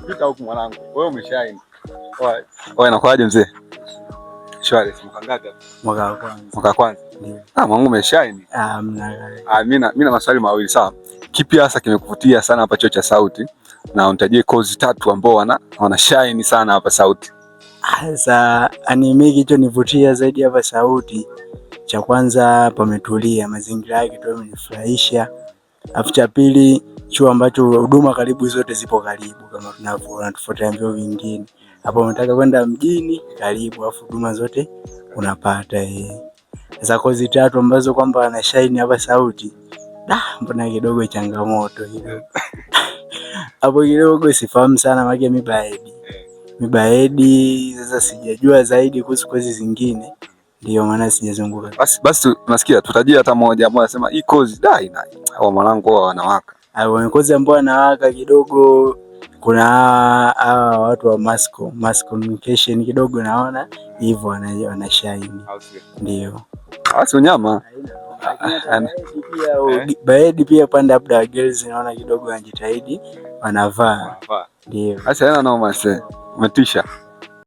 Pita huku mwanangu. Wewe umeshaini. Wewe inakuaje mzee? Shwari, mwaka ngapi? Mwaka wa kwanza. Mwaka wa kwanza? Ndio. Mwanangu umeshaini. Mimi na maswali mawili sawa. Kipi hasa kimekuvutia sana hapa Chuo cha Sauti? Na unitajie kozi 3 ambao wana shine sana hapa Sauti. Sasa mimi kilichonivutia zaidi hapa Sauti, cha kwanza pametulia, mazingira yake tu yamenifurahisha. Alafu cha pili, chuo ambacho huduma karibu zote zipo karibu kama tunavyoona tofauti na vyuo vingine. Hapo unataka kwenda mjini karibu, alafu huduma zote unapata. Sasa kozi 3 ambazo kwamba ana shine hapa Sauti, mbona kidogo changamoto hiyo. Hapo kidogo sifahamu sana maana mibaedi sasa sijajua zaidi kuhusu kozi zingine, ndio maana sijazunguka. Basi tunasikia tutajia hata moja ambayo anasema hii kozi ina au mwanangu wao wanawaka. Au kozi ambayo wanawaka kidogo, kuna watu wa mass communication kidogo naona hivyo wanashine. Ndio. Basi unyama. Baedi pia pande labda girls naona kidogo wanajitahidi wanavaa. Ndio. Sasa yana noma sasa. Umetisha.